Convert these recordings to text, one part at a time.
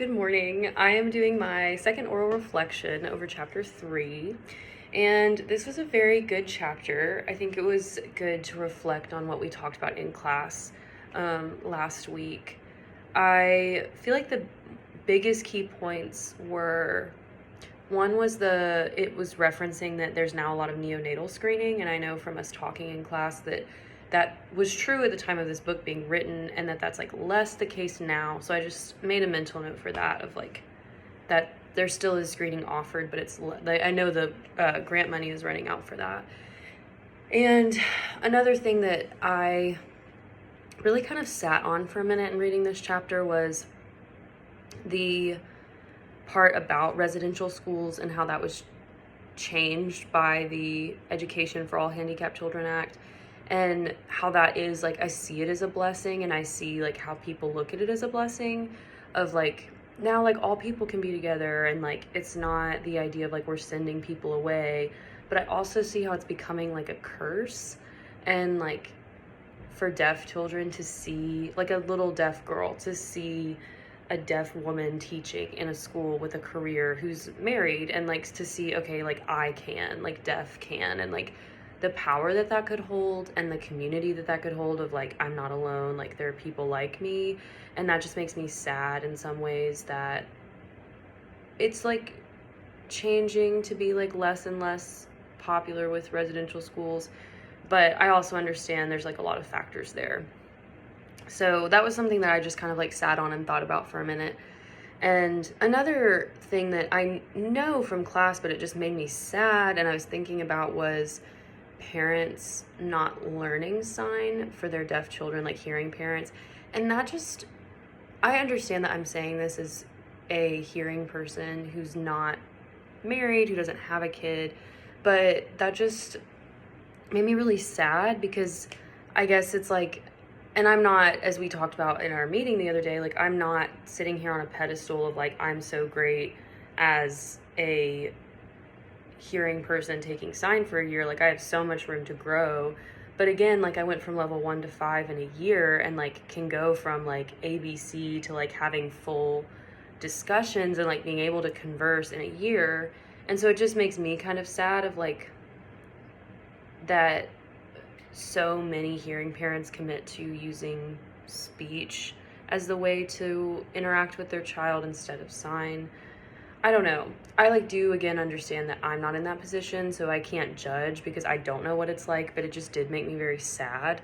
Good morning. I am doing my second oral reflection over chapter 3, and this was a very good chapter. I think it was good to reflect on what we talked about in class last week. I feel like the biggest key points were one was it was referencing that there's now a lot of neonatal screening, and I know from us talking in class that that was true at the time of this book being written, and that's like less the case now. So I just made a mental note for that of like that there still is screening offered, but I know the grant money is running out for that. And another thing that I really kind of sat on for a minute in reading this chapter was the part about residential schools and how that was changed by the Education for All Handicapped Children Act, and how that is like I see it as a blessing, and I see like how people look at it as a blessing of like now like all people can be together, and like it's not the idea of like we're sending people away. But I also see how it's becoming like a curse, and like for deaf children to see, like a little deaf girl to see a deaf woman teaching in a school with a career who's married, and like to see, okay, like I can, like deaf can, and like the power that that could hold, and the community that that could hold of like I'm not alone, like there are people like me. And that just makes me sad in some ways that it's like changing to be like less and less popular with residential schools. But I also understand there's like a lot of factors there. So that was something that I just kind of like sat on and thought about for a minute. And another thing that I know from class, but it just made me sad, and I was thinking about, was parents not learning sign for their deaf children, like hearing parents. And that just, I understand that I'm saying this as a hearing person who's not married, who doesn't have a kid, but that just made me really sad, because I guess it's like, and I'm not, as we talked about in our meeting the other day, like I'm not sitting here on a pedestal of like I'm so great as a hearing person taking sign for a year. Like I have so much room to grow. But again, like I went from level 1 to 5 in a year, and like can go from like ABC to like having full discussions and like being able to converse in a year. And so it just makes me kind of sad of like that so many hearing parents commit to using speech as the way to interact with their child instead of sign. I don't know. I like do again understand that I'm not in that position, so I can't judge because I don't know what it's like, but it just did make me very sad.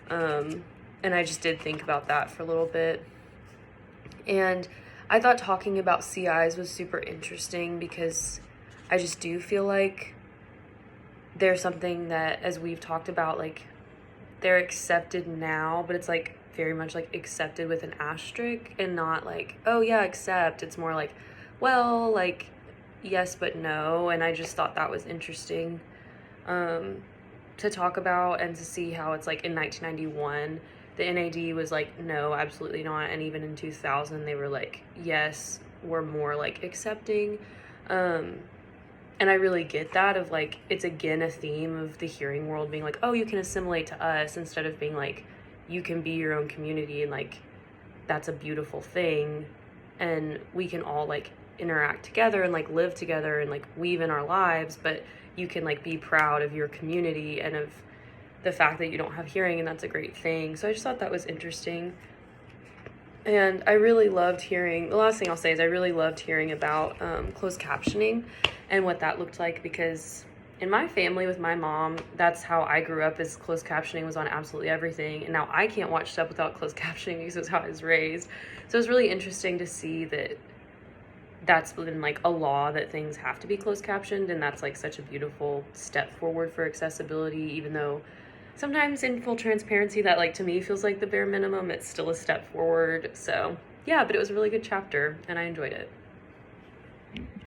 And I just did think about that for a little bit. And I thought talking about CIs was super interesting because I just do feel like there's something that, as we've talked about, like they're accepted now, but it's like very much like accepted with an asterisk, and not like, oh yeah, accept. It's more like, well, like yes but no. And I just thought that was interesting to talk about, and to see how it's like in 1991 the NAD was like no, absolutely not, and even in 2000 they were like yes, we're more like accepting. And I really get that of like, it's again a theme of the hearing world being like, oh, you can assimilate to us, instead of being like, you can be your own community, and like, that's a beautiful thing. And we can all like interact together and like live together and like weave in our lives, but you can like be proud of your community and of the fact that you don't have hearing, and that's a great thing. So I just thought that was interesting. And I really loved hearing, the last thing I'll say is I really loved hearing about closed captioning and what that looked like, because in my family with my mom, that's how I grew up, is closed captioning was on absolutely everything. And now I can't watch stuff without closed captioning because it's how I was raised. So it's really interesting to see that that's been like a law that things have to be closed captioned, and that's like such a beautiful step forward for accessibility, even though sometimes in full transparency that like to me feels like the bare minimum, it's still a step forward. So yeah, but it was a really good chapter and I enjoyed it.